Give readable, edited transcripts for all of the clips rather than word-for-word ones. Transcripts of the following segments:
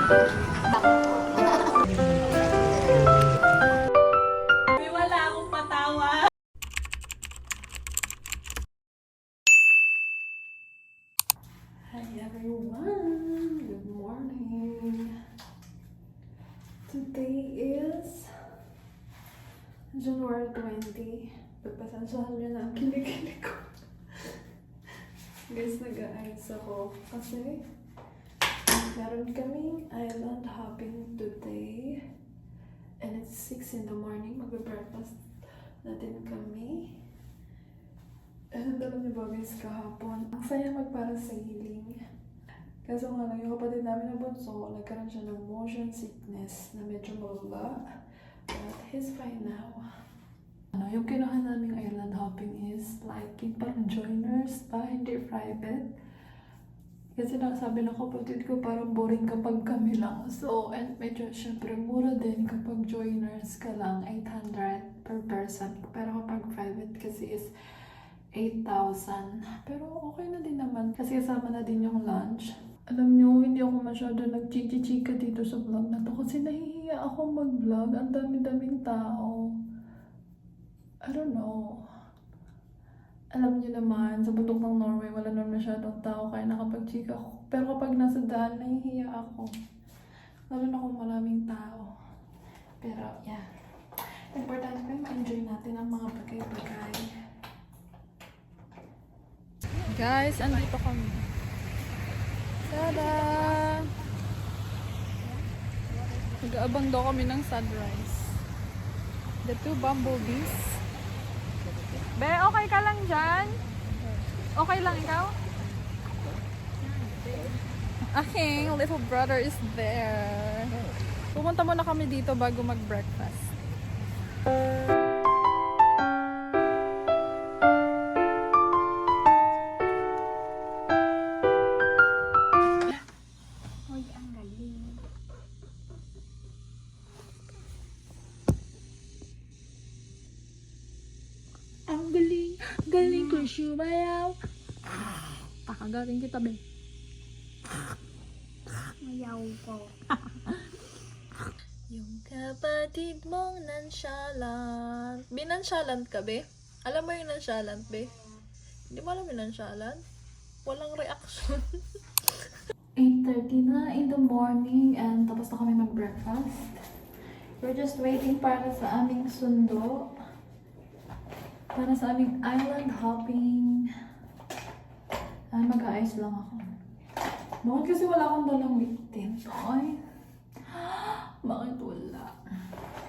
May wala akong patawa. Hi everyone! Good morning! Today is January 20. Pagpasensyahan nyo na ang kilikili ko. Guys, nag-a-ayos ako kasi meron kaming island hopping today. And it's 6 in the morning. Magbe-breakfast natin kami. And alam niyo ba guys, kahapon, ang saya magparasailing. Kaso nga lang, yung kapatid namin na bunso, nagkaroon siya ng motion sickness na medyo mababa. But he's fine now. Yung kinuha naming island hopping is like yung parang joiners pa, hindi private. Kasi sabi ng kapatid ko parang boring kapag kami lang. So, and medyo syempre mura din kapag joiners ka lang, 800 per person. Pero kapag private kasi is 8,000. Pero okay na din naman kasi kasama na din yung lunch. Alam nyo, hindi ako masyado nagchichichika dito sa vlog na to kasi nahihiya ako mag-vlog. Ang dami-daming tao. I don't know. Alam niyo naman, sa bundok ng Norway, wala naman masyadong tao kaya nakapag-chika ako. Pero kapag nasa daan, nahihiya ako. Lalo na kung maraming tao. Pero, yeah. Importante pa ma-enjoy natin ang mga bagay-bagay. Guys, andito kami. Tada! Nag-aabang daw kami ng sunrise. The two bumblebees. Be, okay ka lang dyan? Okay lang ikaw? Aking little brother is there. Pumunta muna kami dito bago mag-breakfast. Ang galing. Galing ko sumayaw. Pakagaling kita, be. Mayaw ko. Yung kapatid mong nonchalant. Binonchalant ka, be? Alam mo yung nonchalant, be? Hindi mo alam yung nonchalant? Walang reaction. 8:30 na in the morning and tapos na kami mag-breakfast. We're just waiting para sa aming sundo. Para sa aming island hopping. Ay, mag-aayos lang ako. Bakit kasi wala akong dalang bitin? Ay, bakit wala?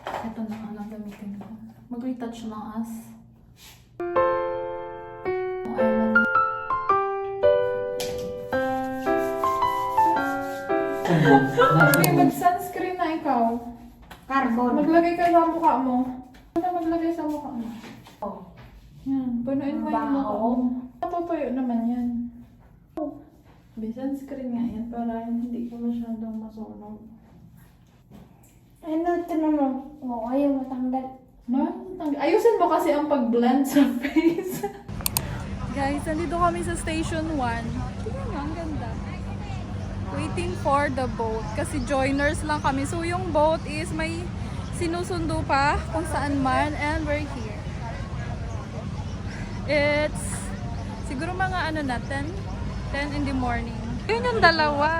Ito na nga lang gamitin ko. Mag-retouch lang as. Island. Okay, mag-sunscreen na ikaw. Carbon. Maglagay ka sa mukha mo. Ano maglagay sa mukha mo? Oh. Yan, punuin mo yung mukha mo. Natutuyo naman yan. May sunscreen nga yan para hindi ka masyadong masunog. Ano ito naman? Oh, ayaw matanggal. Ayusin mo kasi ang pag-blend sa face. Guys, nandito kami sa Station 1. Tingnan nyo, ang ganda. Waiting for the boat. Kasi joiners lang kami. So yung boat is may sinusundo pa kung saan man. And we're here. It's siguro mga ano na 10 in the morning. Yun yung dalawa.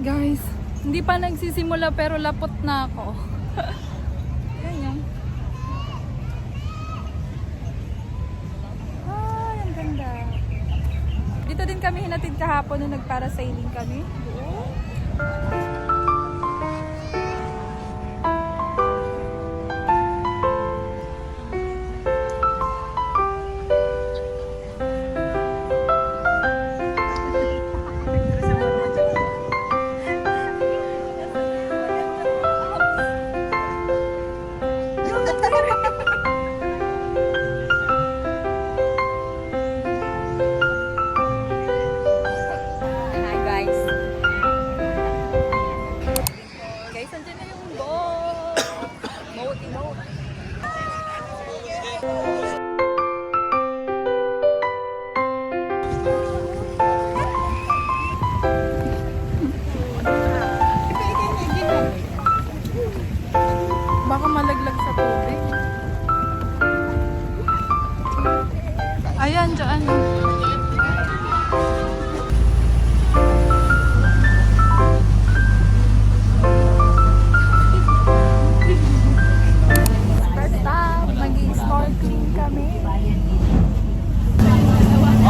Guys, hindi pa nagsisimula pero lapot na ako. Ganyan. Ay, ang ganda. Dito din kami hinatid kahapon nung nagparasailing kami.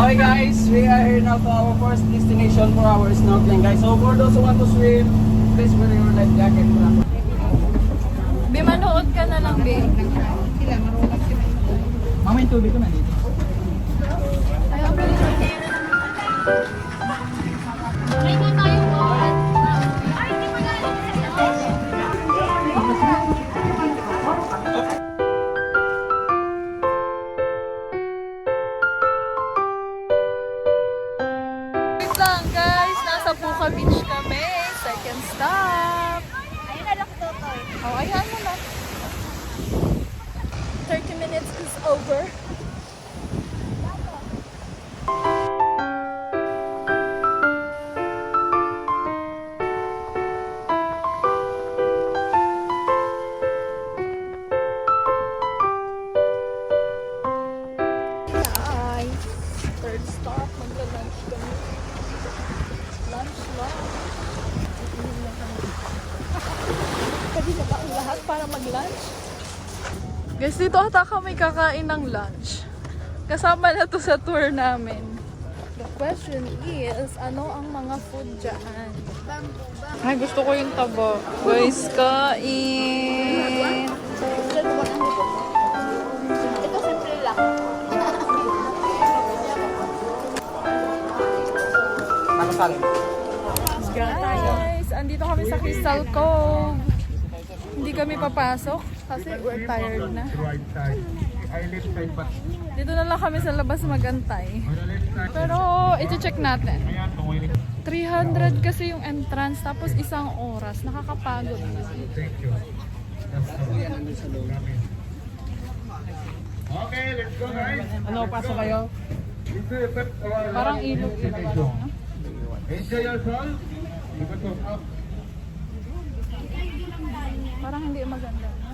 Okay guys, we are here now to our first destination for our snorkeling guys. So for those who want to swim, please wear your life jacket. Be, manood ka na lang, Be. Mama, yung tubig ko nandito. Ay, ang bilis. Wait lang, guys. Nasa Puka Beach kami. Second stop. Ayun na lang to. Oh, ayan mo na. 30 minutes is over. Guys, third stop. Magla-lunch kami. Lunch lang. Pwede na ba ang lahat para mag-lunch? Guys, dito ata kami kakain ng lunch. Kasama na to sa tour namin. The question is, ano ang mga food dyan? Ay, gusto ko yung taba. Guys, kain! Ito simple lang. Nakasalim. Guys, andito kami sa Crystal Cove. Hindi kami papasok kasi we're tired na. Dito na lang kami sa labas magantay. Pero iti-check natin. 300 kasi yung entrance tapos isang oras. Nakakapagod yun. Okay, let's go guys. Ano, pasok kayo? Parang ilog-ilog. No? Enjoy your soul. Up. Parang hindi maganda. No?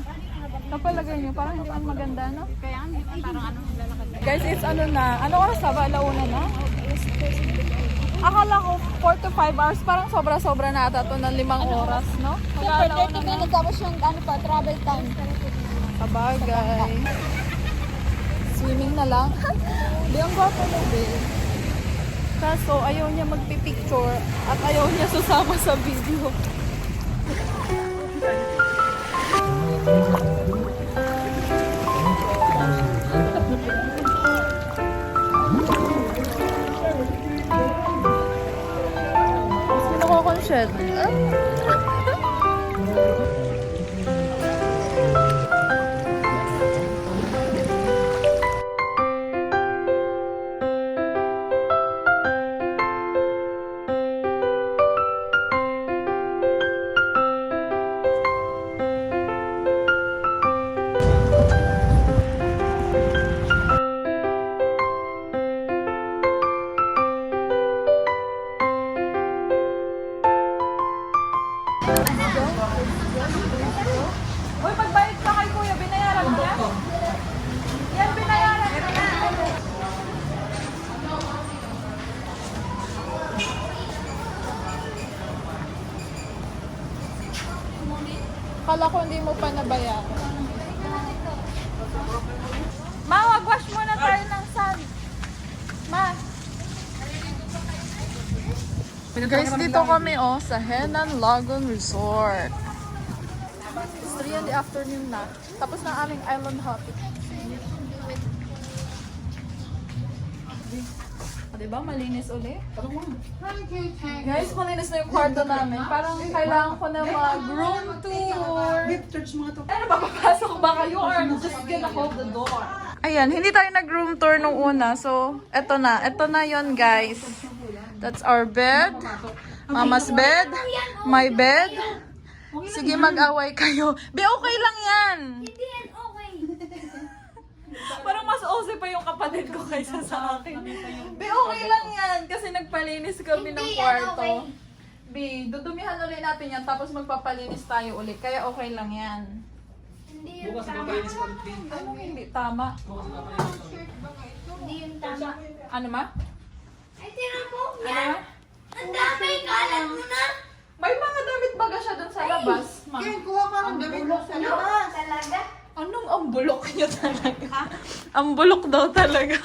Kapalagay nyo, parang hindi maganda, no? Kaya parang ano lalakad. Guys, it's ano na. Ano oras na ba? Alauna na? Akala ko 4 to 5 hours. Parang sobra-sobra na ata to ng 5 oras, no? Super 30 minutes tapos yung ano pa, travel time. Sabagay. Swimming na lang. Di ang gwapo mo, Be. Kaso, ayaw niya magpipicture at ayaw niya susama sa video. Sino ko concert? Uy, pagbayad ka kay Kuya, binayaran mo yan? Yan, binayaran mo na. Kala ko hindi mo pa nabayaran. Ma, wag-wash muna tayo ng sun. Ma. Guys, dito kami sa Henan Lagoon Resort. It's 3 in the afternoon na. Tapos na aming island hopping. Diba? Malinis uli. Guys, malinis na yung kwarto namin. Parang kailangan ko na mag-room tour. Ano ba? Papasok ba kayo or just gonna hold the door? Ayan, hindi tayo nag-room tour nung una. So, eto na. Eto na yon guys. That's our bed. Mama's bed. My bed. Sige, mag-away kayo. Be, okay lang yan. Hindi yan okay. Parang mas OC pa yung kapatid ko kaysa sa akin. Be, okay lang yan. Kasi nagpalinis kami ng Hindi yan kwarto. okay. Be, dudumihan ulit natin yan. Tapos magpapalinis tayo ulit. Kaya okay lang yan. Hindi yun Bukas tama. magpapalinis ko ulit. Anong hindi tama? Hindi yun tama. Ano ma? Ay, tira mo. Ano ma? Ang dami, kalat mo na. May mga damit baga siya dun sa labas, ma. Kuha ka ng damit mo sa labas. Talaga? Anong ang bulok niya talaga? Ang bulok daw talaga.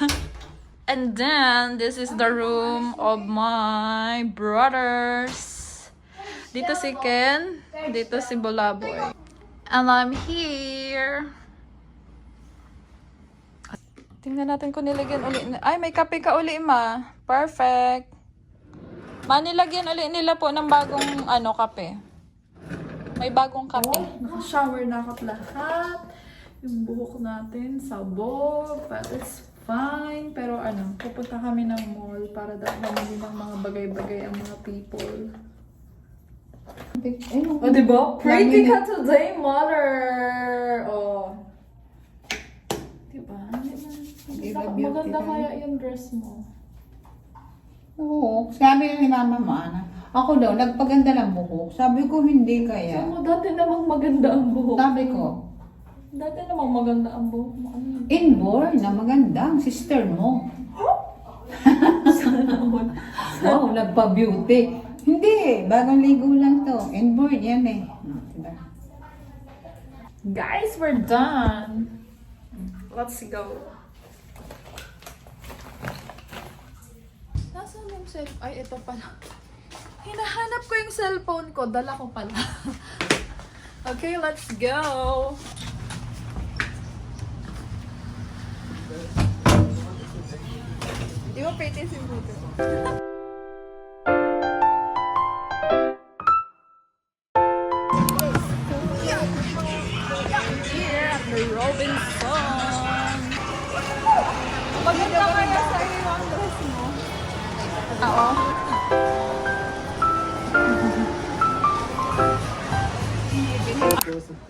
And then, this is the room of my brothers. Dito si Ken, dito si Bulaboy. And I'm here. Tingnan natin kung nilagyan uli. Ay, may kape ka uli, ma. Perfect. Ma, nilagyan uli nila po ng bagong kape. May bagong kape. Naka-shower na ako lahat. Yung buhok natin, sabog. But it's fine. Pero pupunta kami ng mall para mamili ng mga bagay-bagay ang mga people. Oh, diba? Pretty ka today, mother! Oh. Diba? Maganda kaya yung dress mo. Oo, sabi ni mama mo, ako daw, nagpaganda lang buhok. Sabi ko, hindi kaya. Sabi mo, dati namang maganda ang buhok. Sabi ko, Dati namang maganda ang buhok mo. Ano yun? inborn na maganda ang sister mo. Wow, nagpa-beauty. Hindi, bagong ligo lang to. Inborn yan eh. Diba? Guys, we're done. Let's go. Nasaan yung cellphone? Ay, ito pala. Hinahanap ko yung cellphone ko. Dala ko pala. Okay, let's go. Di ba pretty si Buto? Here at the Robinson. Maganda kaya sa iyo ang dress mo? Oo.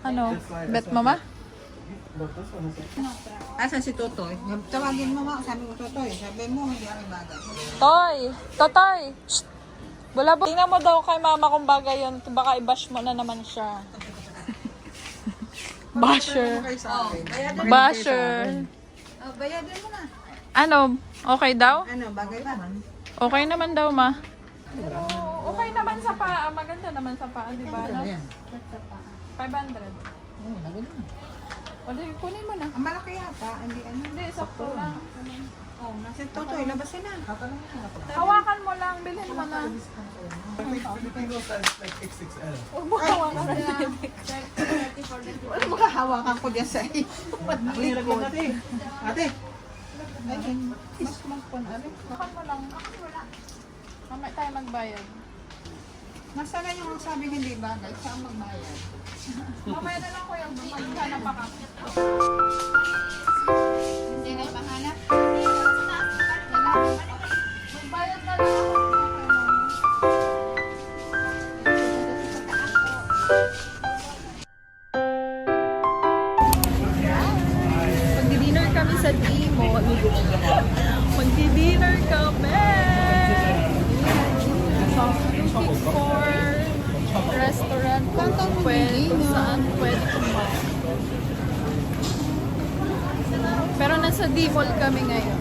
Ano? Bet mama? Asan si Totoy? Tawagin mo ma, sabi ko Totoy. Sabi mo, hindi ako bagay. Toy! Totoy! Shh! Bulabo. Tingnan mo daw kay mama kung bagay yun. Baka i-bash mo na naman siya. Basher. Basher. Oh, bayadin mo na. Ano? Okay daw? Ano, bagay ba? Okay naman daw, ma. Okay naman sa paa. Maganda naman sa paa, di ba? No? 500. Oo, naganda. O, di, kunin mo na. Ang malaki yata, hindi ano. Hindi, sakto lang. Oh, nasa Totoy, labasin na. Hawakan mo lang, bilhin mo na. Huwag mo hawakan na. Ano makahawakan ko dyan sa iyo? Ate. Ay, mas magpon. Hawakan mo lang. Mamaya tayo magbayad. Nasaan na yung sabi hindi bagay? Saan magbayad? Mamaya na lang kuya, maghanap pa kami. Hindi na mahanap. Magbayad na lang ako. Magdi-dinner kami sa Timon. Magdi-dinner kami! Looking for restaurant kung saan pwede kumain. Pero nasa D-Mall kami ngayon.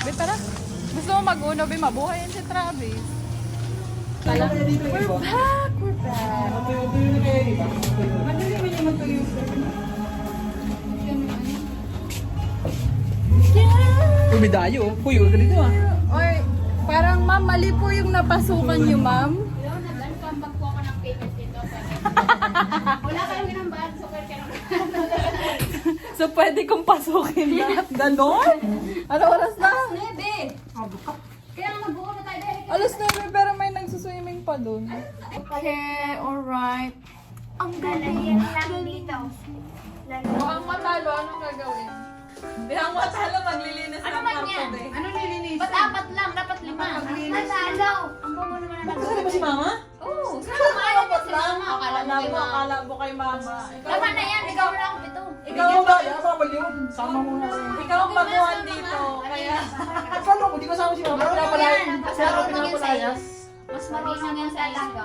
Be, tara. Gusto mo mag-uno, Be? Mabuhay yan si Travis. We're back! We're back! Yeah! Umidayo, puyo ka dito ah. Oy, parang ma'am, mali po yung napasukan niyo, ma'am. Nag-comeback po ako ng payment dito. Wala kayong ginambaan, so pwede kayo. So, pwede kong pasukin na. Ganon? Ano oras na? Nebe! Kaya nga mag-buo na tayo dahil. Alas 9, pero may nagsuswimming pa dun. Okay, alright. Ang Lalagyan lang dito. Mukhang matalo, anong gagawin? Bihang matalo, maglilinis Ano ng man kwarto, yan? be. Ano nilinis? Ba't apat lang? Dapat 5. Natalo! Ang bungo naman na Kasali ba si mama? Oo, sana maalam mo si mama. Akala mo kay mama. Tama na yan, ikaw lang ito. Ikaw Bigyan ba? ba? Sama yun. Sama mo na. Ikaw ang baguhan dito. Kaya, Paano ko? Di ko sama si mama. Ano Wala pala. yan? Pero Pasarap lang yan sa'yo. pinapalayas. Mas marunong yan sa alaga.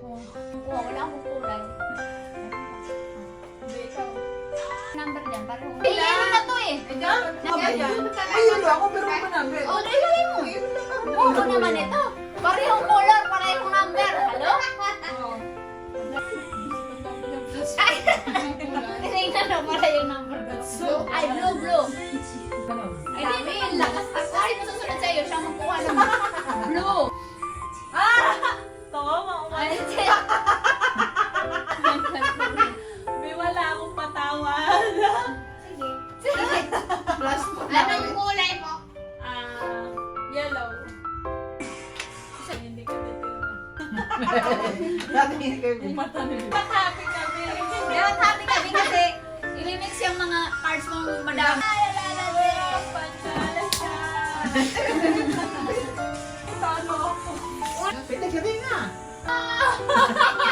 Oo, wala akong kulay. Number dyan, pareho. Ayun na to eh. Ayun lang ako, pero ano number? O, ilagay mo. Oo naman ito. Parehong color, parehong number. Hello? Ay, tinignan mo pala yung number. Ay, blue. Ay, di, yun lang. Kasi mo susunod sa'yo, siya magkuha ng blue. tama, Ay, May wala akong patawan. sige. Anong kulay mo? Yellow. Hindi ka natira. Dati hindi kayo. Happy kami. Kaya happy kami kasi ilimix yung mga cards mo madami. Pansala siya. Talo ako. Pwede ka din na. Yan